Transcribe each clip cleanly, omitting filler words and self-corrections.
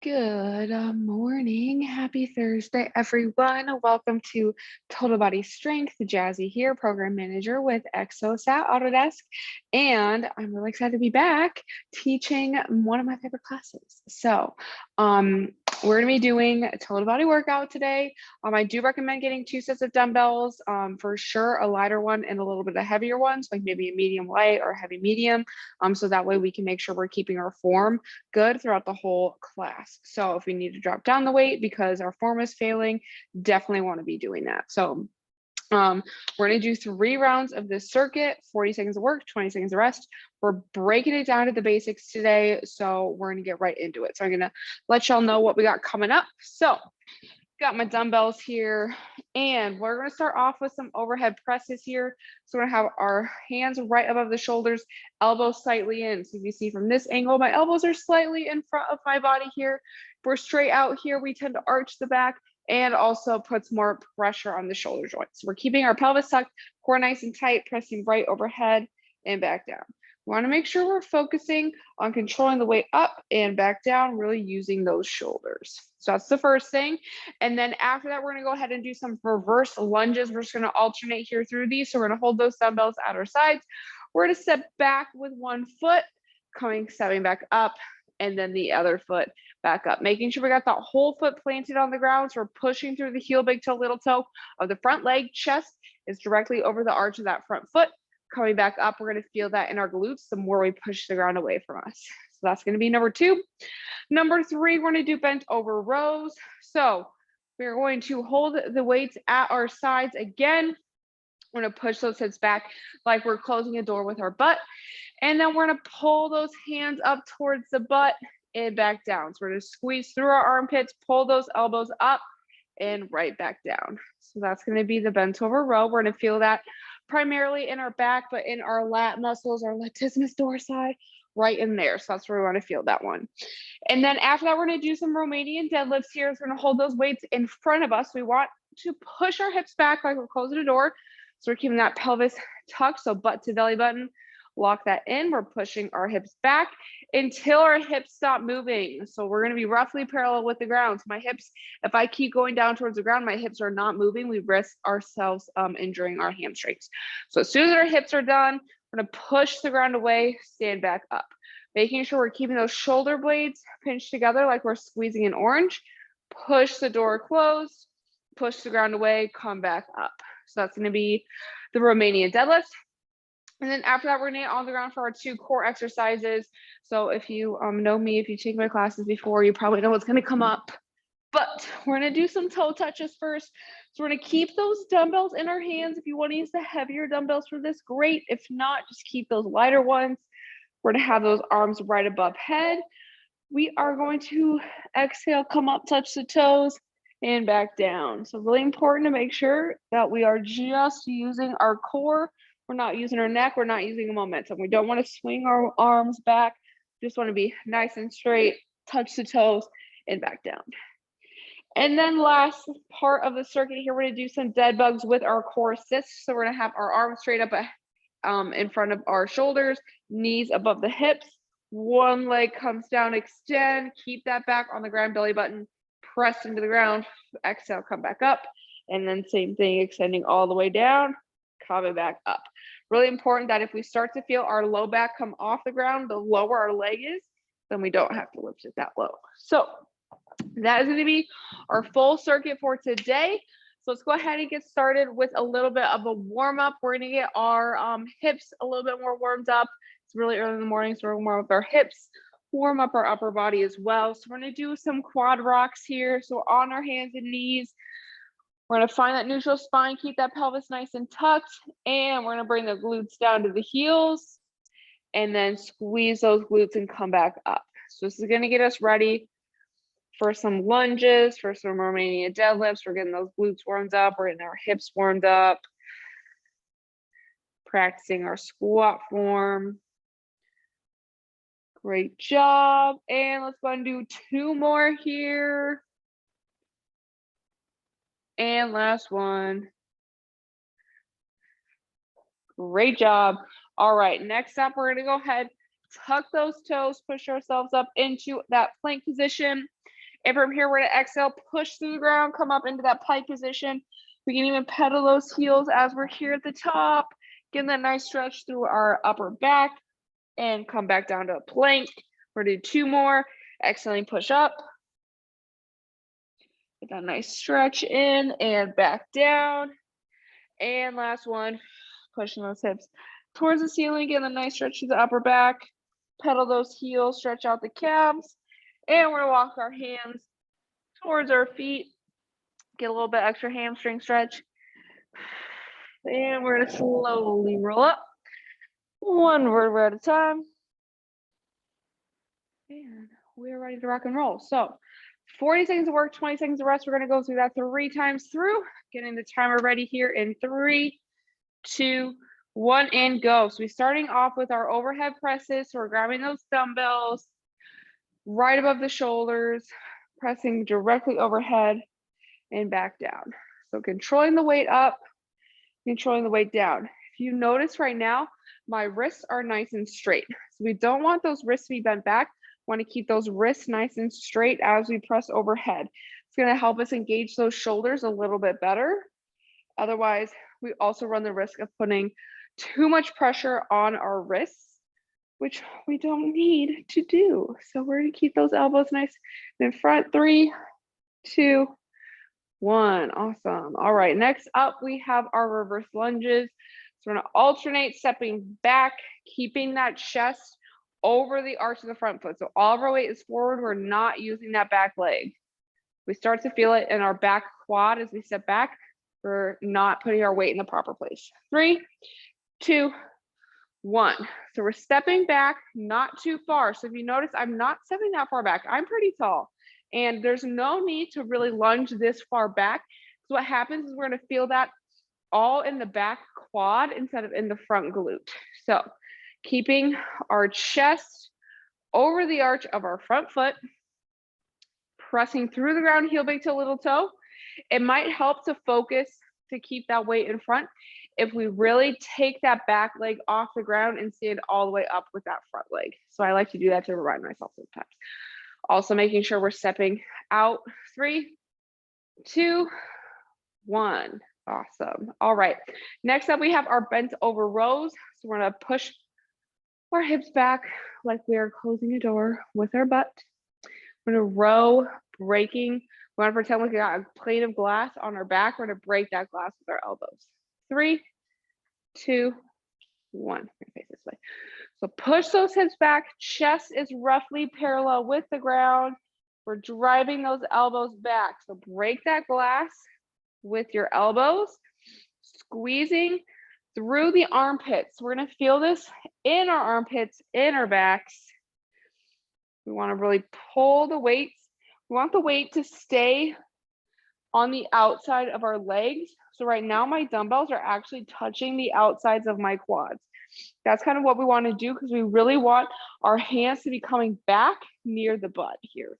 Good morning. Happy Thursday, everyone. Welcome to Total Body Strength. Jazzy here, program manager with Exosat Autodesk. And I'm really excited to be back teaching one of my favorite classes. We're going to be doing a total body workout today. I do recommend getting 2 sets of dumbbells, for sure, a lighter one and a little bit of heavier ones, like maybe a medium light or a heavy medium. So that way we can make sure we're keeping our form good throughout the whole class. So if we need to drop down the weight because our form is failing, definitely want to be doing that. We're going to do 3 rounds of this circuit, 40 seconds of work, 20 seconds of rest. We're breaking it down to the basics today, so we're going to get right into it. So I'm going to let y'all know what we got coming up. So got my dumbbells here, and we're going to start off with some overhead presses here. So we're going to have our hands right above the shoulders, elbows slightly in. So if you see from this angle, my elbows are slightly in front of my body here. If we're straight out here, we tend to arch the back and also puts more pressure on the shoulder joints. So we're keeping our pelvis tucked, core nice and tight, pressing right overhead and back down. We want to make sure we're focusing on controlling the weight up and back down, really using those shoulders. So that's the first thing. And then after that, we're going to go ahead and do some reverse lunges. We're just going to alternate here through these. So we're going to hold those dumbbells at our sides. We're going to step back with one foot, stepping back up, and then the other foot back up, making sure we got that whole foot planted on the ground. So we're pushing through the heel, big toe, little toe of the front leg. Chest is directly over the arch of that front foot. Coming back up, we're going to feel that in our glutes the more we push the ground away from us. So that's going to be number 2. Number 3, we're going to do bent over rows. So we're going to hold the weights at our sides again. We're going to push those hips back like we're closing a door with our butt. And then we're going to pull those hands up towards the butt and back down. So we're going to squeeze through our armpits, pull those elbows up and right back down. So that's going to be the bent over row. We're going to feel that primarily in our back, but in our lat muscles, our latissimus dorsi, right in there. So that's where we want to feel that one. And then after that, we're going to do some Romanian deadlifts here. So we're going to hold those weights in front of us. We want to push our hips back like we're closing a door. So we're keeping that pelvis tucked, so butt to belly button. Lock that in. We're pushing our hips back until our hips stop moving. So we're going to be roughly parallel with the ground. So my hips, if I keep going down towards the ground, my hips are not moving. We risk ourselves injuring our hamstrings. So as soon as our hips are done, we're going to push the ground away, stand back up, making sure we're keeping those shoulder blades pinched together like we're squeezing an orange. Push the door closed, push the ground away, come back up. So that's going to be the Romanian deadlift. And then after that, we're going to get on the ground for our 2 core exercises. So if you know me, if you take my classes before, you probably know what's going to come up. But we're going to do some toe touches first. So we're going to keep those dumbbells in our hands. If you want to use the heavier dumbbells for this, great. If not, just keep those lighter ones. We're going to have those arms right above head. We are going to exhale, come up, touch the toes, and back down. So really important to make sure that we are just using our core. We're not using our neck. We're not using momentum. We don't want to swing our arms back. Just want to be nice and straight, touch the toes, and back down. And then last part of the circuit here, we're going to do some dead bugs with our core assists. So we're going to have our arms straight up in front of our shoulders, knees above the hips. One leg comes down, extend, keep that back on the ground, belly button, press into the ground, exhale, come back up. And then same thing, extending all the way down, coming back up. Really important that if we start to feel our low back come off the ground, the lower our leg is, then we don't have to lift it that low. So that is going to be our full circuit for today. So let's go ahead and get started with a little bit of a warm up. We're going to get our hips a little bit more warmed up. It's really early in the morning, so we're going to warm up our hips, warm up our upper body as well. So we're going to do some quad rocks here. So we're on our hands and knees. We're going to find that neutral spine, keep that pelvis nice and tucked, and we're going to bring the glutes down to the heels and then squeeze those glutes and come back up. So this is going to get us ready for some lunges, for some Romanian deadlifts. We're getting those glutes warmed up. We're getting our hips warmed up, practicing our squat form. Great job. And let's go and do 2 more here. And last one. Great job. All right, next up, we're going to go ahead, tuck those toes, push ourselves up into that plank position. And from here, we're gonna exhale, push through the ground, come up into that pike position. We can even pedal those heels as we're here at the top, getting that nice stretch through our upper back, and come back down to a plank. We're gonna do 2 more. Exhaling, push up. Get that nice stretch in and back down. And last one, pushing those hips towards the ceiling, get a nice stretch to the upper back, pedal those heels, stretch out the calves, and we're gonna walk our hands towards our feet, get a little bit extra hamstring stretch, and we're gonna slowly roll up, 1 vertebra at a time, and we're ready to rock and roll. So 40 seconds of work, 20 seconds of rest. We're gonna go through that 3 times through, getting the timer ready here in 3, 2, 1, and go. So we're starting off with our overhead presses. So we're grabbing those dumbbells right above the shoulders, pressing directly overhead and back down. So controlling the weight up, controlling the weight down. If you notice right now, my wrists are nice and straight. So we don't want those wrists to be bent back. Want to keep those wrists nice and straight as we press overhead. It's going to help us engage those shoulders a little bit better. Otherwise, we also run the risk of putting too much pressure on our wrists, which we don't need to do. So we're going to keep those elbows nice in front. 3, 2, 1. Awesome. All right, next up, we have our reverse lunges. So we're going to alternate stepping back, keeping that chest over the arch of the front foot. So all of our weight is forward. We're not using that back leg. We start to feel it in our back quad as we step back. We're not putting our weight in the proper place. 3, 2, 1. So we're stepping back, not too far. So if you notice, I'm not stepping that far back. I'm pretty tall. And there's no need to really lunge this far back. So what happens is we're going to feel that all in the back quad instead of in the front glute. So keeping our chest over the arch of our front foot, pressing through the ground, heel big to little toe. It might help to focus to keep that weight in front if we really take that back leg off the ground and stand all the way up with that front leg. So I like to do that to remind myself sometimes. Also making sure we're stepping out. 3, 2, 1. Awesome. All right. Next up, we have our bent over rows. So we're going to push our hips back like we are closing a door with our butt. We're going to row, breaking. We want to pretend like we got a plate of glass on our back. We're going to break that glass with our elbows. 3, 2, 1. We're going to face this way. So push those hips back. Chest is roughly parallel with the ground. We're driving those elbows back. So break that glass with your elbows, squeezing through the armpits. We're going to feel this in our armpits, in our backs. We want to really pull the weights. We want the weight to stay on the outside of our legs. So right now my dumbbells are actually touching the outsides of my quads. That's kind of what we want to do because we really want our hands to be coming back near the butt here.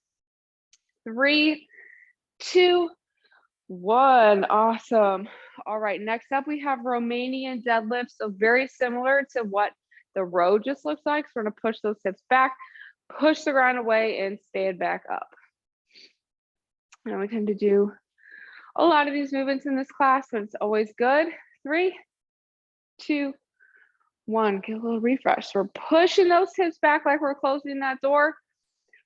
3, 2, 1. Awesome. All right, next up we have Romanian deadlifts. So very similar to what the row just looks like. So we're going to push those hips back, push the ground away, and stand back up. And we tend to do a lot of these movements in this class, but it's always good. 3, 2, 1. Get a little refresh. So we're pushing those hips back like we're closing that door.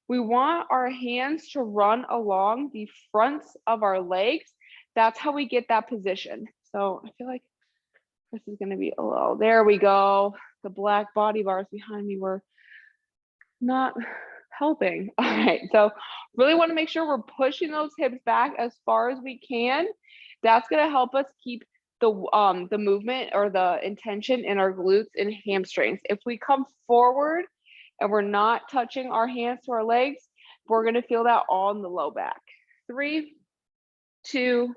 We want our hands to run along the fronts of our legs. That's how we get that position. So I feel like this is going to be a little, there we go. The black body bars behind me were not helping. All right, so really want to make sure we're pushing those hips back as far as we can. That's going to help us keep the movement or the intention in our glutes and hamstrings. If we come forward and we're not touching our hands to our legs, we're going to feel that all in the low back. 3, 2,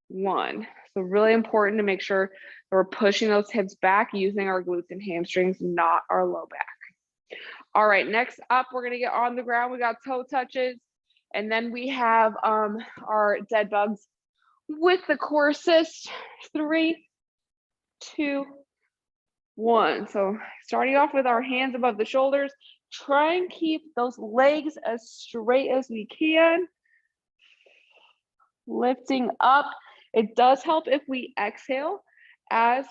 1. So really important to make sure that we're pushing those hips back using our glutes and hamstrings, not our low back. All right, next up, we're going to get on the ground. We got toe touches, and then we have our dead bugs with the core assist. 3, 2, 1. So starting off with our hands above the shoulders, Try and keep those legs as straight as we can. Lifting up. It does help if we exhale. As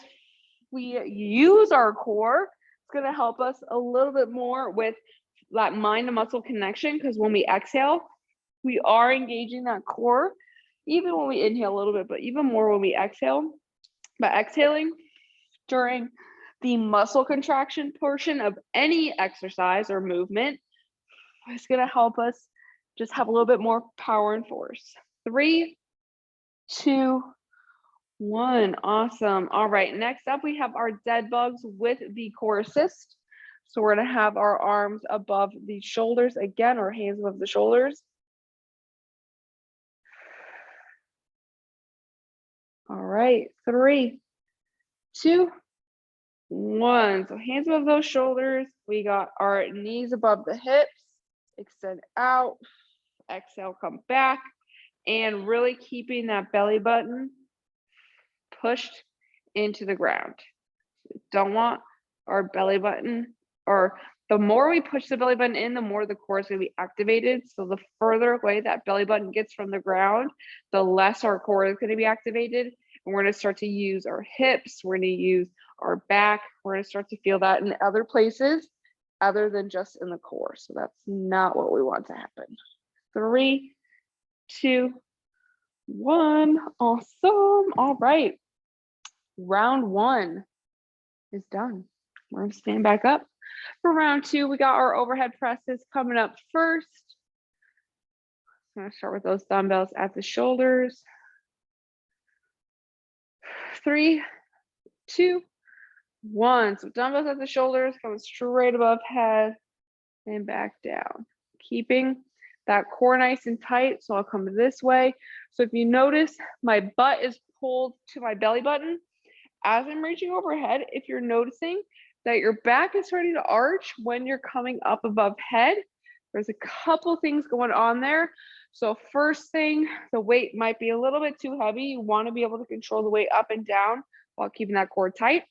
we use our core, it's going to help us a little bit more with that mind to muscle connection, because when we exhale, we are engaging that core, even when we inhale a little bit, but even more when we exhale. By exhaling during the muscle contraction portion of any exercise or movement, it's going to help us just have a little bit more power and force. 3, 2, 1. Awesome. All right. Next up, we have our dead bugs with the core assist. So we're going to have our arms above the shoulders again, or hands above the shoulders. All right. 3, 2, 1. So hands above those shoulders. We got our knees above the hips. Extend out. Exhale, come back. And really keeping that belly button pushed into the ground. We don't want our belly button, or the more we push the belly button in, the more the core is going to be activated. So the further away that belly button gets from the ground, the less our core is going to be activated. And we're going to start to use our hips. We're going to use our back. We're going to start to feel that in other places other than just in the core. So that's not what we want to happen. 3, 2, 1. Awesome. All right. Round 1 is done. We're going to stand back up. For round 2, we got our overhead presses coming up first. I'm going to start with those dumbbells at the shoulders. 3, 2, 1. So dumbbells at the shoulders, coming straight above head and back down. Keeping that core nice and tight. So I'll come this way. So if you notice, my butt is pulled to my belly button. As I'm reaching overhead, if you're noticing that your back is starting to arch when you're coming up above head, there's a couple things going on there. So first thing, the weight might be a little bit too heavy. You want to be able to control the weight up and down while keeping that core tight.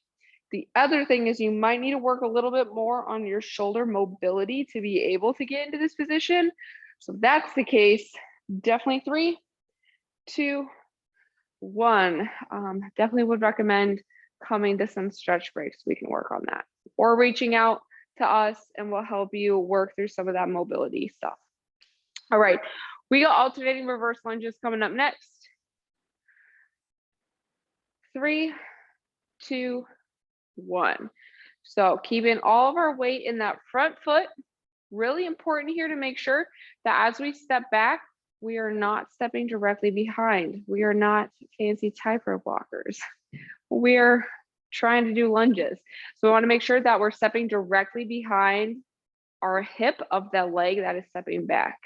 The other thing is you might need to work a little bit more on your shoulder mobility to be able to get into this position. So if that's the case, definitely 3, 2, 1. Definitely would recommend coming to some stretch breaks. We can work on that, or reaching out to us and we'll help you work through some of that mobility stuff. All right, we got alternating reverse lunges coming up next. 3, 2, 1. So keeping all of our weight in that front foot. Really important here to make sure that as we step back, we are not stepping directly behind. We are not fancy tightrope walkers. We're trying to do lunges. So we want to make sure that we're stepping directly behind our hip of the leg that is stepping back.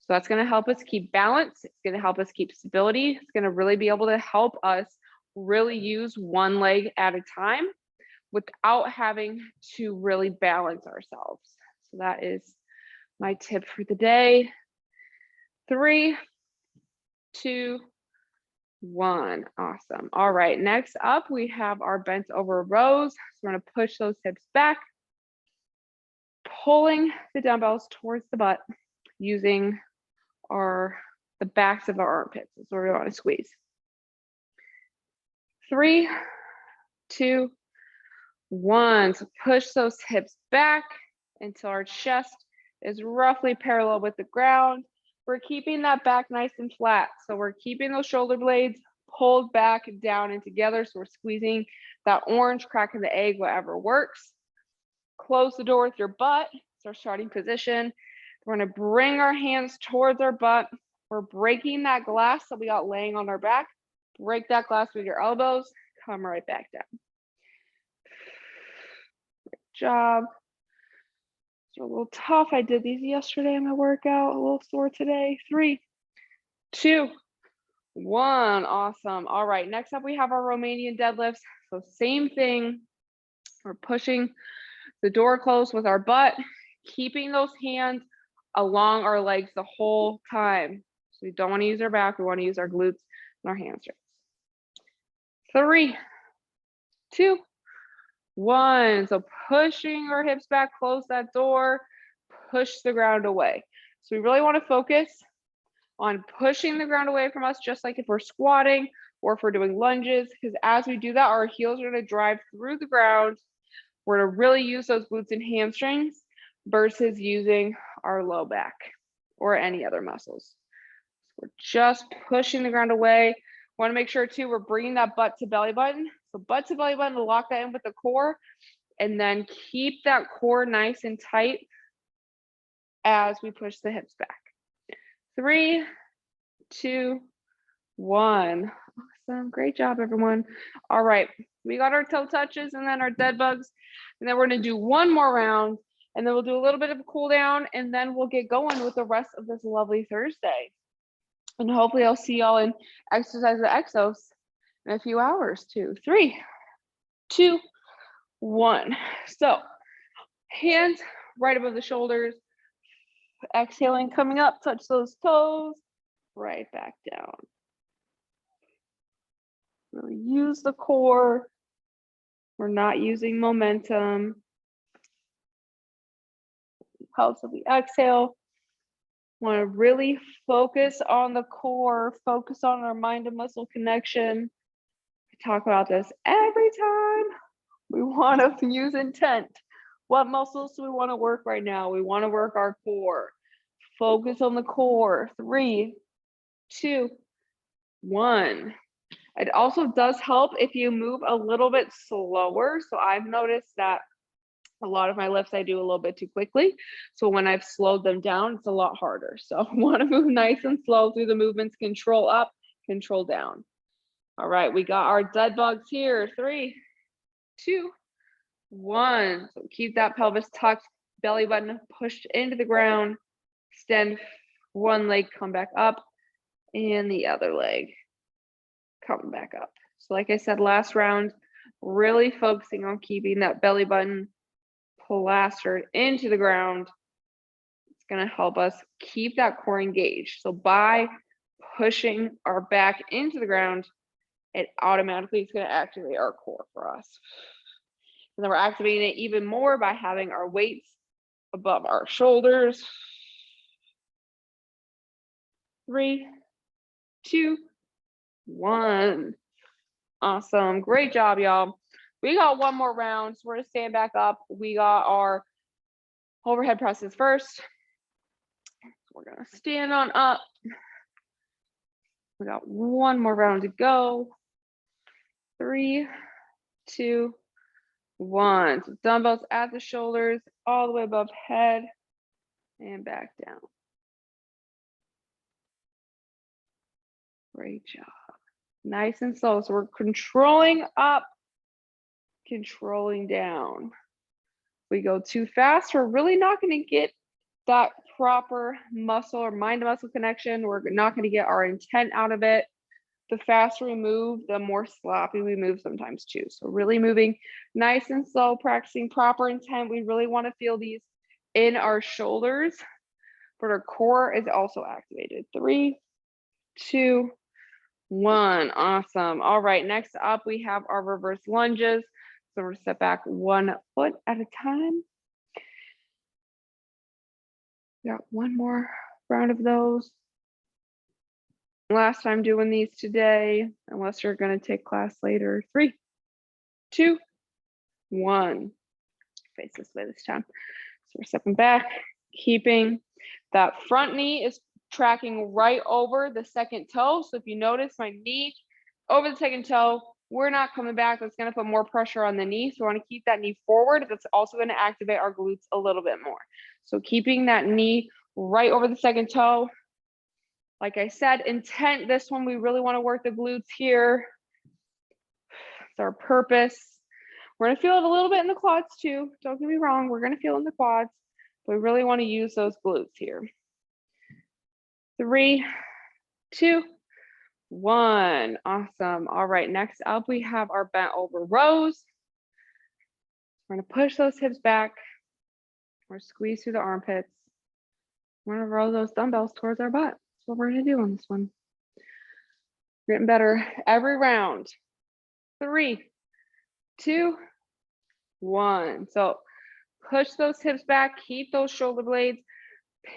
So that's going to help us keep balance. It's going to help us keep stability. It's going to really be able to help us really use one leg at a time without having to really balance ourselves. So that is my tip for the day. 3, 2, 1. Awesome. All right. Next up, we have our bent over rows. So we're going to push those hips back, pulling the dumbbells towards the butt using the backs of our armpits. That's where we want to squeeze. 3, 2, 1. So push those hips back until our chest is roughly parallel with the ground. We're keeping that back nice and flat. So we're keeping those shoulder blades pulled back down and together. So we're squeezing that orange, cracking the egg, whatever works. Close the door with your butt. It's our starting position. We're going to bring our hands towards our butt. We're breaking that glass that we got laying on our back. Break that glass with your elbows. Come right back down. Good job. It's a little tough. I did these yesterday in my workout. A little sore today. 3, 2, 1. Awesome. All right. Next up, we have our Romanian deadlifts. So same thing. We're pushing the door closed with our butt, keeping those hands along our legs the whole time. So we don't want to use our back. We want to use our glutes and our hamstrings. 3, 2, 1. So pushing our hips back, close that door, push the ground away. So we really want to focus on pushing the ground away from us, just like if we're squatting or if we're doing lunges, because as we do that, our heels are going to drive through the ground. We're going to really use those glutes and hamstrings versus using our low back or any other muscles. We're just pushing the ground away. Want to make sure too, we're bringing that butt to belly button. So butt to belly button to lock that in with the core, and then keep that core nice and tight as we push the hips back. 3, 2, 1. Awesome. Great job, everyone. All right. We got our toe touches and then our dead bugs. And then we're going to do one more round. And then we'll do a little bit of a cool down. And then we'll get going with the rest of this lovely Thursday. And hopefully I'll see y'all in Exercise the Exos in a few hours too. 3, 2, 1. So hands right above the shoulders. Exhaling, coming up, touch those toes, right back down. Really use the core. We're not using momentum. Pulse of the exhale. Want to really focus on the core, focus on our mind and muscle connection. We talk about this every time. We want to use intent. What muscles do we want to work right now? We want to work our core. Focus on the core. 3, 2, 1. It also does help if you move a little bit slower. So I've noticed that a lot of my lifts I do a little bit too quickly. So when I've slowed them down, it's a lot harder. So I want to move nice and slow through the movements. Control up, control down. All right, we got our dead bugs here. 3, 2, 1. So keep that pelvis tucked, belly button pushed into the ground. Extend one leg, come back up, and the other leg coming back up. So like I said last round, really focusing on keeping that belly button plastered into the ground. It's going to help us keep that core engaged. So by pushing our back into the ground, it automatically is going to activate our core for us. And then we're activating it even more by having our weights above our shoulders. 3, 2, 1. Awesome. Great job, y'all. We got one more round. So we're going to stand back up. We got our overhead presses first. So we're going to stand on up. We got one more round to go. 3, 2, 1. So dumbbells at the shoulders, all the way above head and back down. Great job. Nice and slow. So we're controlling up, controlling down. If we go too fast, we're really not going to get that proper muscle or mind to muscle connection. We're not going to get our intent out of it. The faster we move, the more sloppy we move sometimes too. So really moving nice and slow, practicing proper intent. We really want to feel these in our shoulders, but our core is also activated. 3, 2, 1. Awesome. All right, next up we have our reverse lunges. So we're gonna step back 1 foot at a time. We got one more round of those. Last time doing these today, unless you're gonna take class later. 3, 2, 1. Face this way this time. So we're stepping back, keeping that front knee is tracking right over the second toe. So if you notice my knee over the second toe, we're not coming back. That's going to put more pressure on the knee. So we want to keep that knee forward. That's also going to activate our glutes a little bit more. So keeping that knee right over the second toe. Like I said, intent, this one, we really want to work the glutes here. It's our purpose. We're going to feel it a little bit in the quads too. Don't get me wrong. We're going to feel it in the quads, but we really want to use those glutes here. 3, 2, 1. Awesome. All right, next up we have our bent over rows. We're going to push those hips back. We're squeeze through the armpits. We're going to roll those dumbbells towards our butt. That's what we're going to do on this one. We're getting better every round. 3, 2, 1. So push those hips back, keep those shoulder blades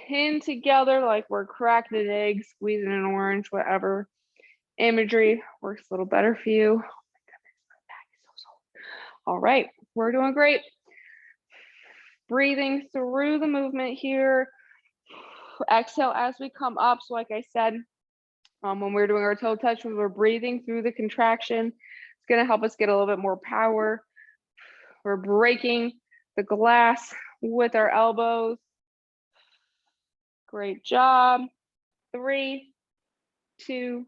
pinned together like we're cracking an egg, squeezing an orange, whatever imagery works a little better for you. Oh my goodness, my back is so sore. All right, we're doing great. Breathing through the movement here. Exhale as we come up. So like I said, when we're doing our toe touch, when we're breathing through the contraction, it's going to help us get a little bit more power. We're breaking the glass with our elbows. Great job. 3, 2,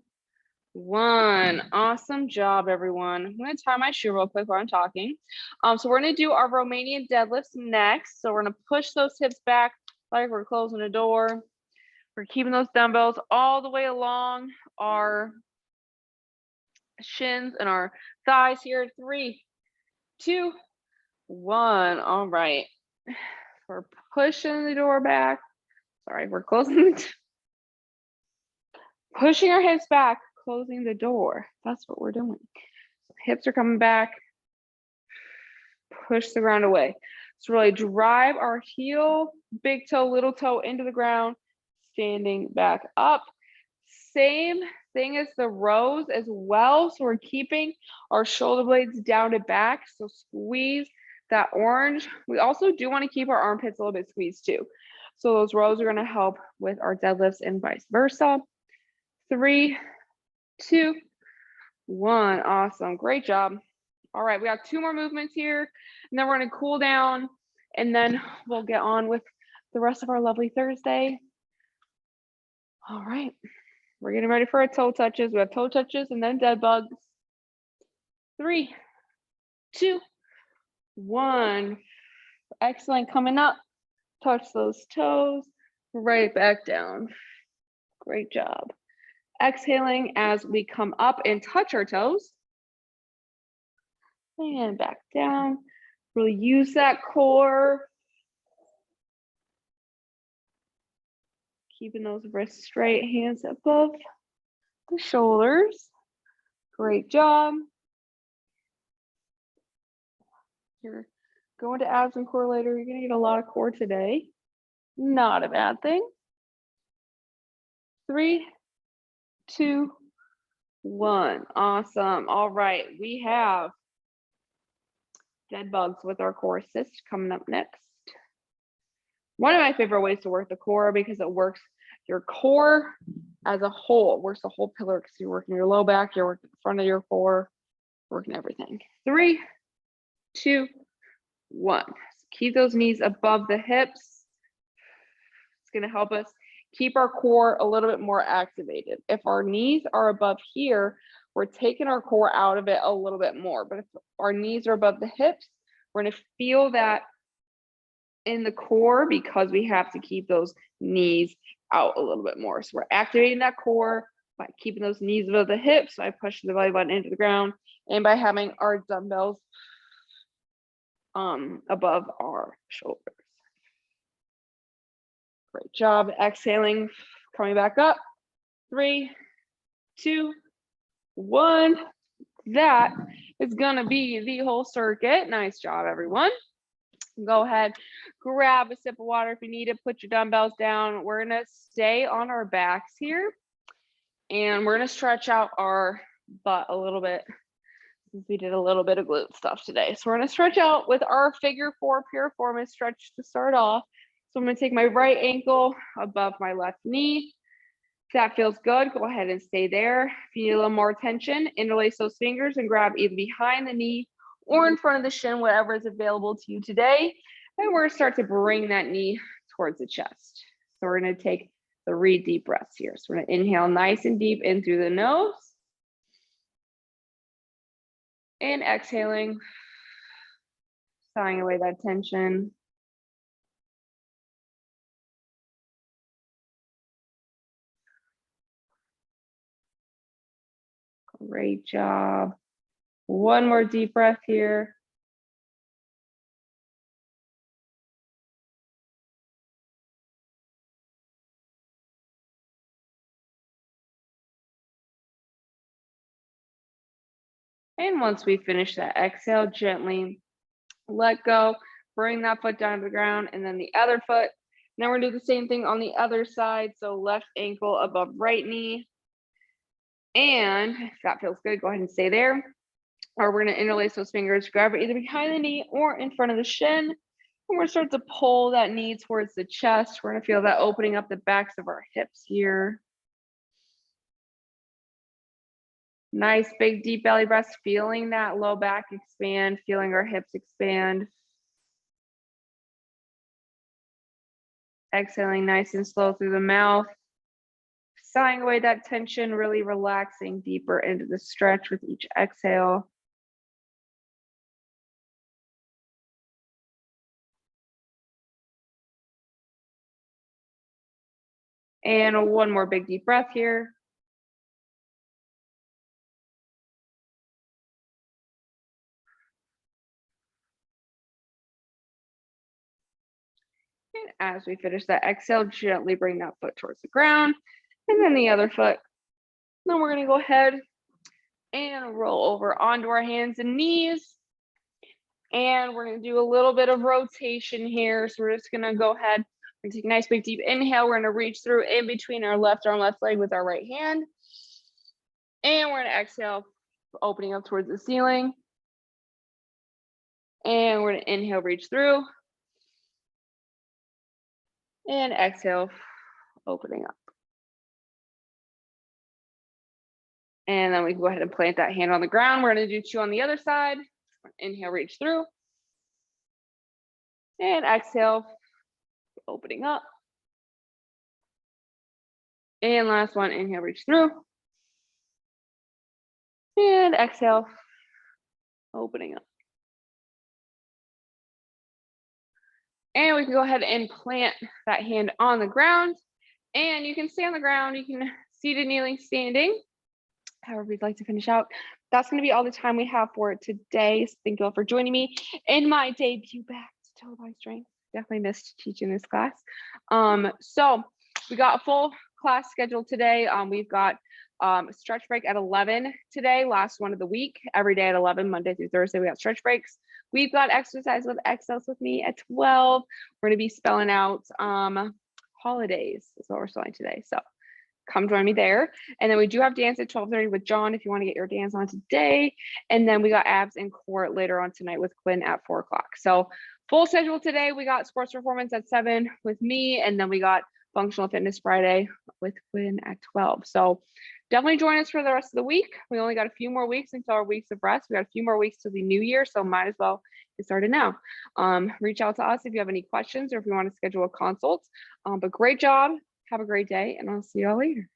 1. Awesome job, everyone. I'm going to tie my shoe real quick while I'm talking. So we're going to do our Romanian deadlifts next. So we're going to push those hips back like we're closing a door. We're keeping those dumbbells all the way along our shins and our thighs here. 3, 2, 1. All right. We're pushing the door back. Sorry, we're closing pushing our hips back, closing the door. That's what we're doing. Hips are coming back. Push the ground away. So really drive our heel, big toe, little toe into the ground, standing back up. Same thing as the rows as well. So we're keeping our shoulder blades down to back. So squeeze that orange. We also do want to keep our armpits a little bit squeezed too. So those rows are going to help with our deadlifts and vice versa. 3, 2, 1. Awesome. Great job. All right, we got 2 more movements here, and then we're going to cool down, and then we'll get on with the rest of our lovely Thursday. All right, we're getting ready for our toe touches. We have toe touches and then dead bugs. 3, 2, 1. Excellent. Coming up, touch those toes, right back down. Great job. Exhaling as we come up and touch our toes. And back down. Really use that core. Keeping those wrists straight, hands above the shoulders. Great job. You're going to abs and core later. You're going to get a lot of core today. Not a bad thing. 3, 2, 1. Awesome. All right. We have dead bugs with our core assist coming up next. One of my favorite ways to work the core because it works your core as a whole. It works the whole pillar because you're working your low back, you're working the front of your core, working everything. 3, 2, 1. So keep those knees above the hips. It's going to help us keep our core a little bit more activated. If our knees are above here, we're taking our core out of it a little bit more. But if our knees are above the hips, we're going to feel that in the core because we have to keep those knees out a little bit more. So we're activating that core by keeping those knees above the hips. So I push the belly button into the ground, and by having our dumbbells above our shoulders. Great job. Exhaling, coming back up. 3, 2, 1. That is gonna be the whole circuit. Nice job, everyone. Go ahead, grab a sip of water if you need it. Put your dumbbells down. We're gonna stay on our backs here, and we're gonna stretch out our butt a little bit since we did a little bit of glute stuff today. So we're gonna stretch out with our figure 4 Piriformis stretch to start off. So I'm gonna take my right ankle above my left knee. If that feels good, go ahead and stay there. If you need a little more tension, interlace those fingers and grab either behind the knee or in front of the shin, whatever is available to you today. And we're gonna start to bring that knee towards the chest. So we're gonna take 3 deep breaths here. So we're gonna inhale nice and deep in through the nose. And exhaling, sighing away that tension. Great job. One more deep breath here. And once we finish that exhale, gently let go, bring that foot down to the ground, and then the other foot. Now we're gonna do the same thing on the other side. So left ankle above right knee. And if that feels good, go ahead and stay there. Or we're gonna interlace those fingers, grab it either behind the knee or in front of the shin. And we're gonna start to pull that knee towards the chest. We're gonna feel that opening up the backs of our hips here. Nice big deep belly breaths, feeling that low back expand, feeling our hips expand. Exhaling nice and slow through the mouth. Sighing away that tension, really relaxing deeper into the stretch with each exhale. And one more big deep breath here. And as we finish that exhale, gently bring that foot towards the ground and then the other foot. Then we're gonna go ahead and roll over onto our hands and knees. And we're gonna do a little bit of rotation here. So we're just gonna go ahead and take a nice big deep inhale. We're gonna reach through in between our left arm, left leg with our right hand. And we're gonna exhale, opening up towards the ceiling. And we're gonna inhale, reach through. And exhale, opening up. And then we can go ahead and plant that hand on the ground. We're gonna do 2 on the other side. Inhale, reach through. And exhale, opening up. And last one, inhale, reach through. And exhale, opening up. And we can go ahead and plant that hand on the ground. And you can stay on the ground. You can seated, kneeling, standing, however you'd like to finish out. That's going to be all the time we have for today. So thank you all for joining me in my debut back to Total Body Strength. Definitely missed teaching this class. So we got a full class schedule today. We've got stretch break at 11 today, last one of the week, every day at 11, Monday through Thursday, we got stretch breaks. We've got exercise with exercise with me at 12. We're going to be spelling out holidays is what we're spelling today. So come join me there. And then we do have dance at 12:30 with John if you want to get your dance on today. And then we got abs and core later on tonight with Quinn at 4 o'clock. So full schedule today. We got sports performance at 7 with me. And then we got functional fitness Friday with Quinn at 12. So definitely join us for the rest of the week. We only got a few more weeks until our weeks of rest. We got a few more weeks till the new year. So might as well get started now. Reach out to us if you have any questions or if you want to schedule a consult. But great job. Have a great day, and I'll see you all later.